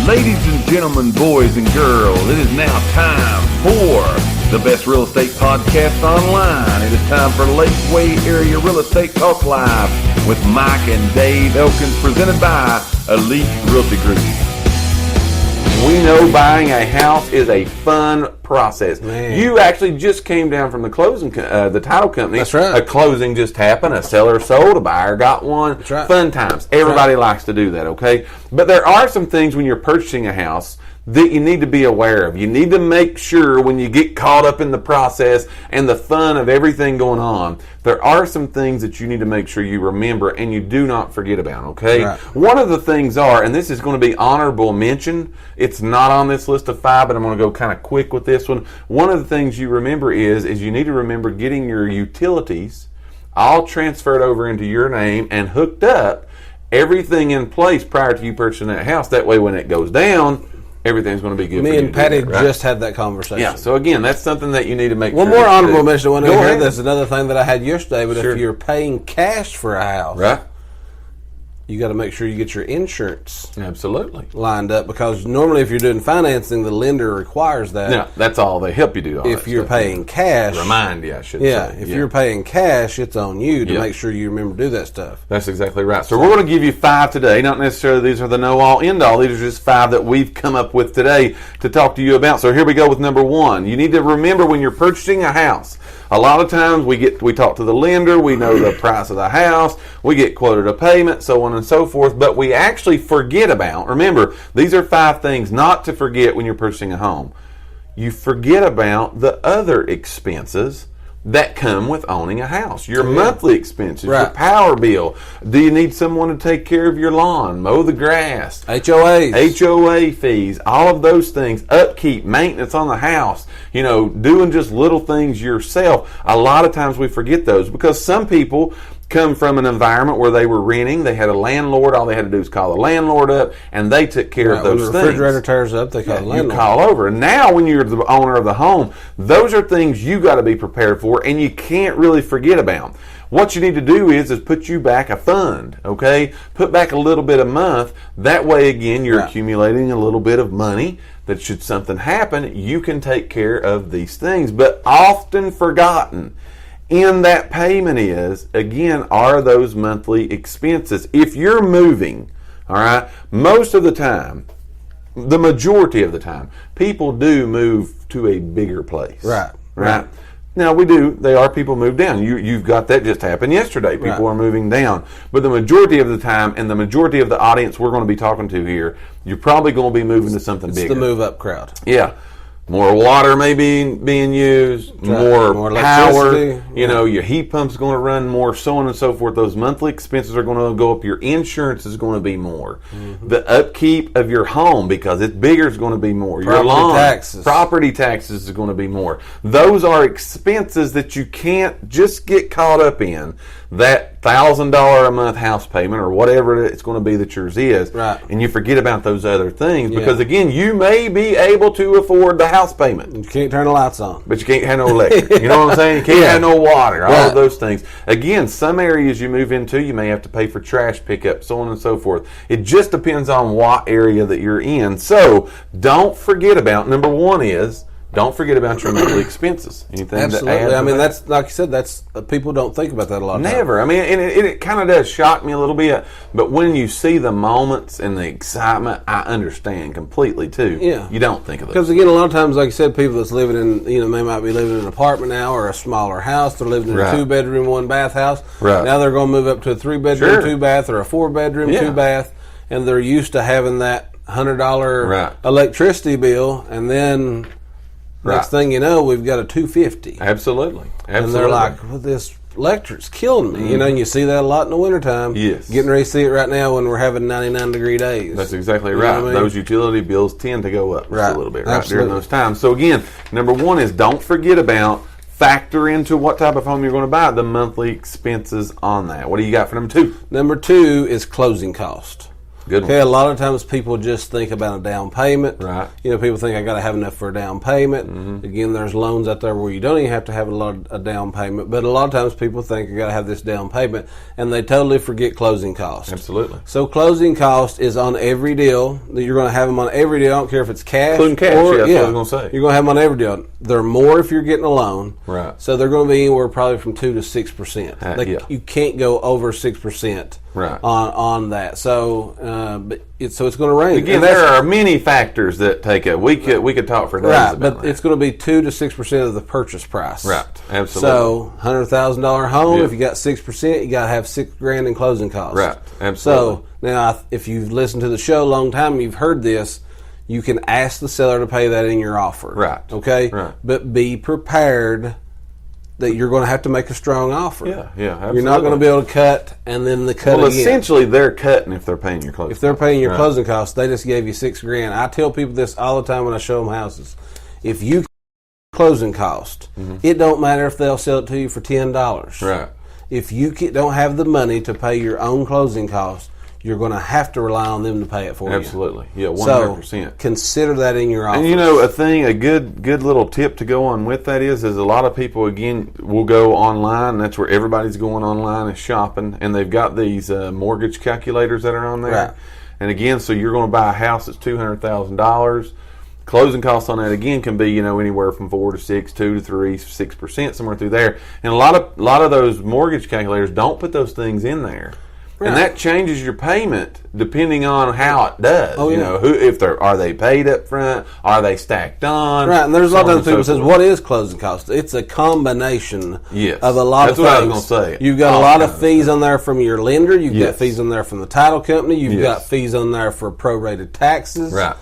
Ladies and gentlemen, boys and girls, it is now time for the best real estate podcast online. It is time for Lakeway Area Real Estate Talk Live with Mike and Dave Elkins, presented by Elite Realty Group. We know buying a house is a fun process. Man. You actually just came down from the closing, the title company. That's right. A closing just happened. A seller sold. A buyer got one. That's right. Fun times. Everybody likes to do that, okay? But there are some things when you're purchasing a house that you need to be aware of. You need to make sure when you get caught up in the process and the fun of everything going on, there are some things that you need to make sure you remember and you do not forget about, okay? Right. One of the things are, and this is going to be honorable mention, it's not on this list of 5, but I'm going to go kind of quick with this one. One of the things you remember is you need to remember getting your utilities all transferred over into your name and hooked up, everything in place prior to you purchasing that house. That way when it goes down, everything's going to be good. Me for you and Patty right? just had that conversation. Yeah, so again, that's something that you need to make One sure. more honorable mention. Go ahead. That's That's another thing that I had yesterday. But Sure. if you're paying cash for a house, right? you got to make sure you get your insurance Absolutely. lined up, because normally if you're doing financing, the lender requires that. Yeah, that's all. They help you do all If that you're stuff. paying cash, Remind you, I should yeah. say. If you're paying cash, it's on you to Yeah. make sure you remember to do that stuff. That's exactly right. So we're going to give you 5 today. Not necessarily these are the know-all, end-all. These are just 5 that we've come up with today to talk to you about. So here we go with number 1. You need to remember when you're purchasing a house. A lot of times we talk to the lender, we know the price of the house, we get quoted a payment, so on and so forth, but we actually forget about, remember, these are 5 things not to forget when you're purchasing a home. You forget about the other expenses that come with owning a house. Your monthly expenses, your Right. power bill. Do you need someone to take care of your lawn, mow the grass? HOAs. HOA fees, all of those things, upkeep, maintenance on the house, doing just little things yourself. A lot of times we forget those because some people come from an environment where they were renting, they had a landlord, all they had to do was call the landlord up, and they took care of those when the things. refrigerator tears up, they call the You landlord. call over. And now when you're the owner of the home, those are things you got to be prepared for and you can't really forget about. What you need to do is put you back a fund, okay? Put back a little bit a month. That way, again, you're accumulating a little bit of money that should something happen, you can take care of these things. But often forgotten in that payment are those monthly expenses. If you're moving, all right, most of the time, the majority of the time, people do move to a bigger place. Right. Now there are people move down. You've got that just happened yesterday. People are moving down. But the majority of the time, and the majority of the audience we're going to be talking to here, you're probably going to be moving to something bigger. It's the move up crowd. Yeah. More water may be being used, more power, your heat pump's going to run more, so on and so forth. Those monthly expenses are going to go up. Your insurance is going to be more. Mm-hmm. The upkeep of your home, because it's bigger, is going to be more. Your lawn, property taxes is going to be more. Those are expenses that you can't just get caught up in. That $1,000 a month house payment or whatever it's going to be that yours is, and you forget about those other things because, again, you may be able to afford the house payment. You can't turn the lights on. But you can't have no electric. You know what I'm saying? You can't have no water. All of those things. Again, some areas you move into, you may have to pay for trash pickup, so on and so forth. It just depends on what area that you're in. So don't forget about, number 1 is, don't forget about your monthly expenses. Anything Absolutely. to add? I mean, that's like you said. That's people don't think about that a lot. Never. I mean, and it kind of does shock me a little bit. But when you see the moments and the excitement, I understand completely too. Yeah. You don't think of those. Because again, a lot of times, like you said, people that's living in, they might be living in an apartment now or a smaller house. They're living in a 2-bedroom, 1-bath house. Right. Now they're going to move up to a 3-bedroom, 2-bath, or a 4-bedroom, 2-bath, and they're used to having that $100 electricity bill, and then. Next thing you know, we've got a $250. Absolutely. And they're like, well, this electric's killing me. Mm-hmm. And you see that a lot in the wintertime. Yes. Getting ready to see it right now when we're having 99-degree days. That's exactly right. I mean? Those utility bills tend to go up just a little bit during those times. So again, number 1 is don't forget about, factor into what type of home you're going to buy, the monthly expenses on that. What do you got for number 2? Number 2 is closing cost. Good one. Okay, a lot of times people just think about a down payment. Right. People think I got to have enough for a down payment. Mm-hmm. Again, there's loans out there where you don't even have to have a down payment. But a lot of times people think I got to have this down payment, and they totally forget closing costs. Absolutely. So closing cost is on every deal. You're going to have them on every deal. I don't care if it's cash. Including cash, or, that's what I was going to say. You're going to have them on every deal. They're more if you're getting a loan. Right. So they're going to be anywhere probably from 2 to 6%. You can't go over 6%. Right. On that, so it's going to range. Again, there are many factors that take it. We could talk for days right, about but that. it's going to be 2 to 6% of the purchase price. Right, absolutely. So $100,000 home, if you got 6%, you got to have $6,000 in closing costs. Right, absolutely. So now, if you've listened to the show a long time, you've heard this. You can ask the seller to pay that in your offer. Right. Okay. Right. But be prepared that you're going to have to make a strong offer. Yeah, absolutely. You're not going to be able to cut and then the cut again. Essentially, they're cutting if they're paying your closing costs. If they're paying your closing costs, they just gave you $6,000. I tell people this all the time when I show them houses. If you closing cost, it don't matter if they'll sell it to you for $10. Right. If you don't have the money to pay your own closing costs, you're going to have to rely on them to pay it for you. Absolutely. Yeah, 100%. So consider that in your offer. And a good little tip to go on with that is a lot of people, again, will go online. That's where everybody's going online and shopping. And they've got these mortgage calculators that are on there. Right. And again, so you're going to buy a house that's $200,000. Closing costs on that, again, can be, anywhere from 4 to 6, 2 to 3, 6%, somewhere through there. And a lot of those mortgage calculators don't put those things in there. Right. And that changes your payment depending on how it does. Oh, yeah. Are they paid up front? Are they stacked on? Right, and there's a lot of people says, what is closing costs? It's a combination of a lot of things. That's what I was going to say. You've got a lot of fees on there from your lender. You've got fees on there from the title company. You've got fees on there for prorated taxes. Right.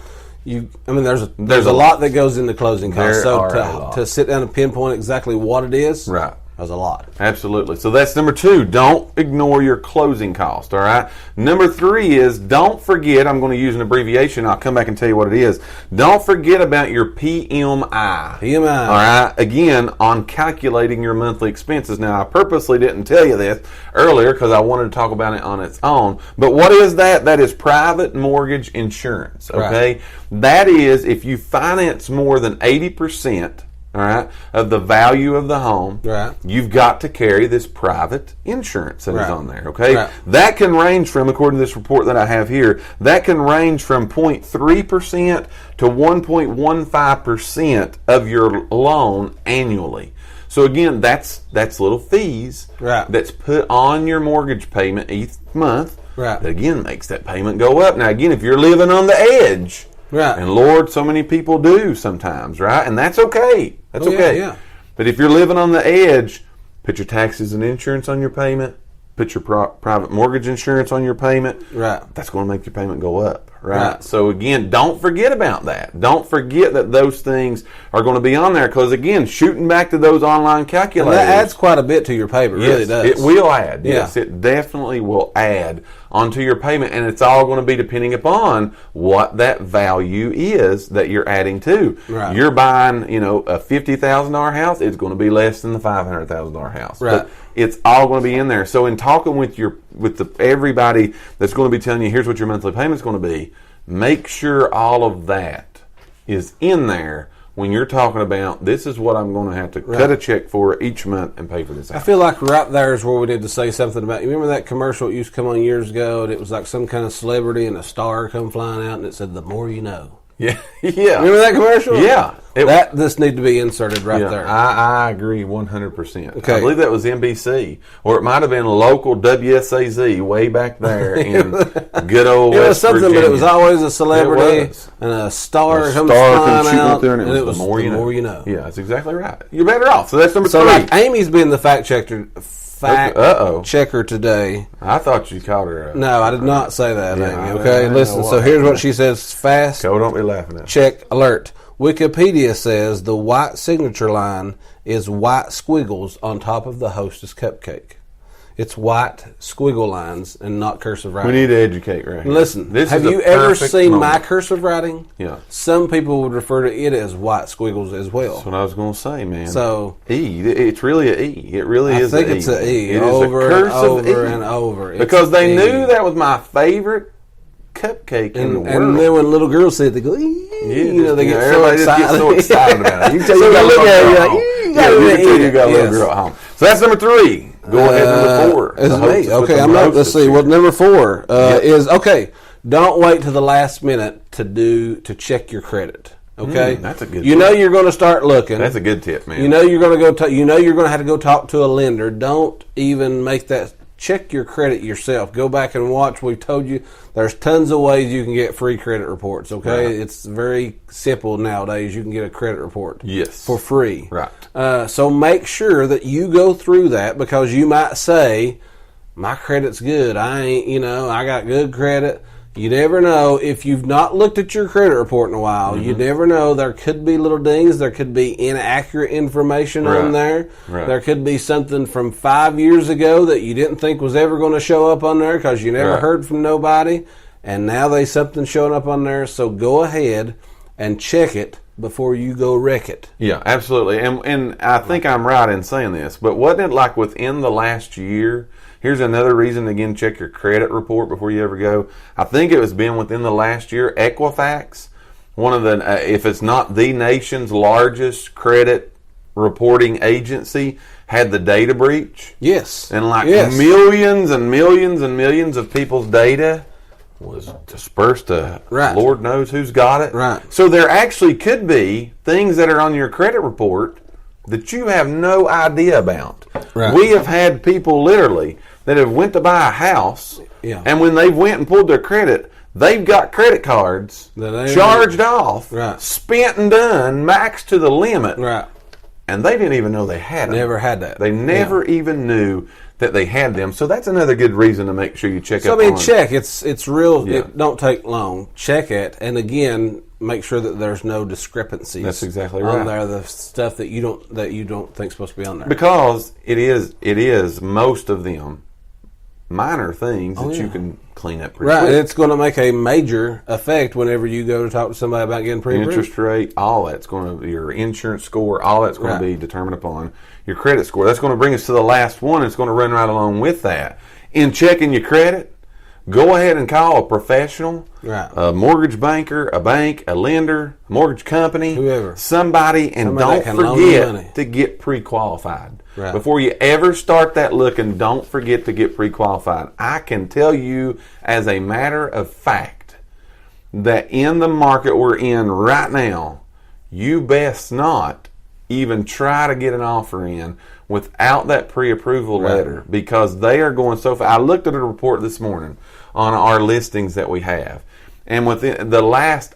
There's a lot that goes into closing costs. So to sit down and pinpoint exactly what it is, right. There's a lot. Absolutely. So that's number 2. Don't ignore your closing cost, all right? Number 3 is don't forget, I'm going to use an abbreviation. I'll come back and tell you what it is. Don't forget about your PMI. PMI. All right? Again, on calculating your monthly expenses. Now, I purposely didn't tell you this earlier because I wanted to talk about it on its own. But what is that? That is private mortgage insurance, okay? Right. That is if you finance more than 80%, all right, of the value of the home, right, you've got to carry this private insurance that is on there, okay? Right. That can range from, according to this report that I have here, that can range from 0.3% to 1.15% of your loan annually. So again, that's little fees that's put on your mortgage payment each month that again makes that payment go up. Now again, if you're living on the edge, and Lord, so many people do sometimes, right? And that's okay. That's okay. Yeah. But if you're living on the edge, put your taxes and insurance on your payment. Put your private mortgage insurance on your payment. Right. That's going to make your payment go up, right? So again, don't forget about that. Don't forget that those things are going to be on there because again, shooting back to those online calculators. And that adds quite a bit to your payment. It really does. It will add. Yeah. Yes, it definitely will add onto your payment, and it's all going to be depending upon what that value is that you're adding to. Right. You're buying, a $50,000 house, it's going to be less than the $500,000 house. Right. But it's all going to be in there. So in talking with everybody that's going to be telling you, here's what your monthly payment's going to be, make sure all of that is in there when you're talking about this is what I'm going to have to cut a check for each month and pay for this house. I feel like right there is where we need to say something about, you remember that commercial that used to come on years ago and it was like some kind of celebrity and a star come flying out and it said, the more you know. Yeah. Remember that commercial? Yeah. This need to be inserted there. I agree 100%. Okay. I believe that was NBC, or it might have been local WSAZ way back there in good old West something, Virginia. But it was always a celebrity and a star comes flying out, and it was the more you know. Yeah, that's exactly right. You're better off. So that's number 3. Like Amy's been the fact checker today. I thought you called her. No, I did not say that, Amy. Okay, listen. So here's what she says. Fast. Go, don't be laughing at me. Check alert. Wikipedia says the white signature line is white squiggles on top of the Hostess cupcake. It's white squiggle lines and not cursive writing. We need to educate right here. Listen, have you ever seen my cursive writing? Yeah. Some people would refer to it as white squiggles as well. That's what I was going to say, man. So it's really an E. It really is. I think it's an E. It over is a cursive and over and over. Because they knew that was my favorite cupcake in the world. And then when little girls say it, they go, they get so everybody excited. just gets so excited about it. You can tell So you got a little girl at home. you got a little girl at home. So that's number 3. Go ahead, number 4. Is me. Okay, let's see. Well, number 4 is, don't wait to the last minute to check your credit. Okay, that's a good. You know you're going to start looking. That's a good tip, man. You know you're going to go. You know you're going to have to go talk to a lender. Don't even make that. Check your credit yourself. Go back and watch. We've told you there's tons of ways you can get free credit reports. Okay, right. It's very simple nowadays. You can get a credit report. Yes, for free. Right. So make sure that you go through that, because you might say, my credit's good. I got good credit. You never know. If you've not looked at your credit report in a while, you never know. There could be little dings. There could be inaccurate information on there. Right. There could be something from 5 years ago that you didn't think was ever going to show up on there because you never heard from nobody. And now there's something showing up on there. So go ahead and check it before you go wreck it. Yeah, absolutely. And I think I'm right in saying this, but wasn't it like within the last year? Here's another reason, again, check your credit report before you ever go. I think it was been within the last year, Equifax, one of the, if it's not the nation's largest credit reporting agency, had the data breach. Yes. And millions and millions and millions of people's data was dispersed to Lord knows who's got it. Right. So there actually could be things that are on your credit report that you have no idea about. Right. We have had people literally that have went to buy a house, and when they went and pulled their credit, they've got credit cards charged off, spent and done, maxed to the limit, and they didn't even know they had them. Never had that. They never even knew that they had them. So that's another good reason to make sure you check up on. Check. It's real. Yeah. It don't take long. Check it, and again, make sure that there's no discrepancies. That's exactly right. On there, the stuff that you don't think supposed to be on there. Because it is most of them minor things that you can clean up pretty quick. It's going to make a major effect whenever you go to talk to somebody about getting pre-approved. Interest rate, all that's going to, your insurance score, all that's going to be determined upon your credit score. That's going to bring us to the last one. It's going to run right along with that. In checking your credit, go ahead and call a professional, a mortgage banker, a bank, a lender, a mortgage company, whoever, somebody don't forget to get pre-qualified. Right. Before you ever start that looking, don't forget to get pre-qualified. I can tell you as a matter of fact that in the market we're in right now, you best not even try to get an offer in without that pre-approval letter, because they are going so fast. I looked at a report this morning on our listings that we have, and within the last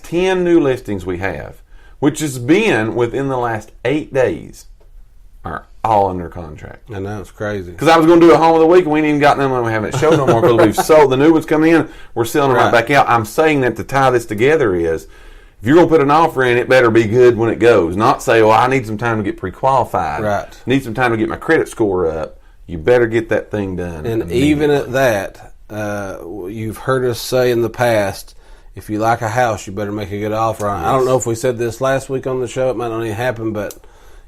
10 new listings we have, which has been within the last 8 days, are all under contract. I know, it's crazy. Because I was going to do a home of the week, and we ain't even got them, and we haven't showed no more because we've sold. The new ones coming in, we're selling them right back out. I'm saying that to tie this together is, if you're going to put an offer in, it better be good when it goes. Not say, I need some time to get pre-qualified. Right. Need some time to get my credit score up. You better get that thing done. And even at that, you've heard us say in the past, if you like a house, you better make a good offer on it. I don't know if we said this last week on the show. It might not even happen, but,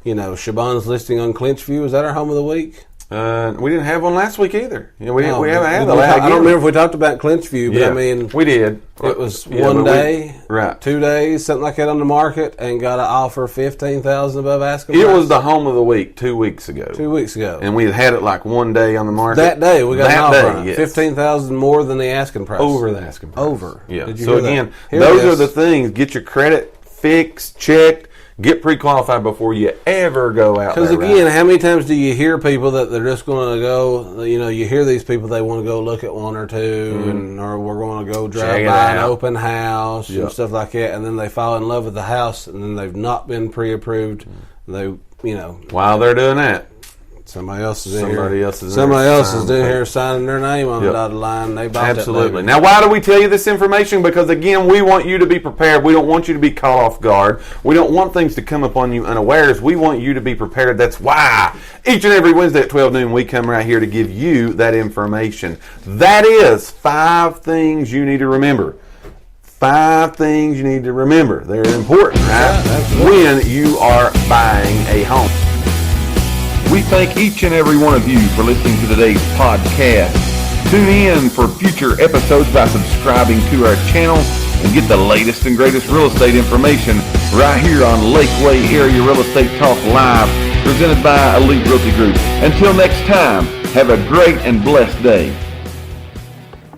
Siobhan's listing on Clinchview, is that our home of the week? We didn't have one last week either. We haven't had the last. I don't remember if we talked about Clinchview, but I mean, we did. It was 1 day, 2 days, something like that on the market, and got an offer $15,000 above asking price. It was the home of the week 2 weeks ago. 2 weeks ago, and we had it like 1 day on the market. That day we got an offer on it. $15,000 more than the asking price. Over the asking price. Over. Yeah. So again, those are the things. Get your credit fixed, checked. Get pre-qualified before you ever go out there. Because again, how many times do you hear people that they're just going to go, you hear these people, they want to go look at one or two, or we're going to go drive by an open house and stuff like that, and then they fall in love with the house, and then they've not been pre-approved. They, while they're doing that, somebody else is in here signing their name on the dotted line. They bought absolutely. Now, why do we tell you this information? Because again, we want you to be prepared. We don't want you to be caught off guard. We don't want things to come upon you unawares. We want you to be prepared. That's why each and every Wednesday at 12 noon we come right here to give you that information. That is 5 things you need to remember. 5 things you need to remember. They're important, right? When you are buying a home. We thank each and every one of you for listening to today's podcast. Tune in for future episodes by subscribing to our channel and get the latest and greatest real estate information right here on Lakeway Area Real Estate Talk Live, presented by Elite Realty Group. Until next time, have a great and blessed day.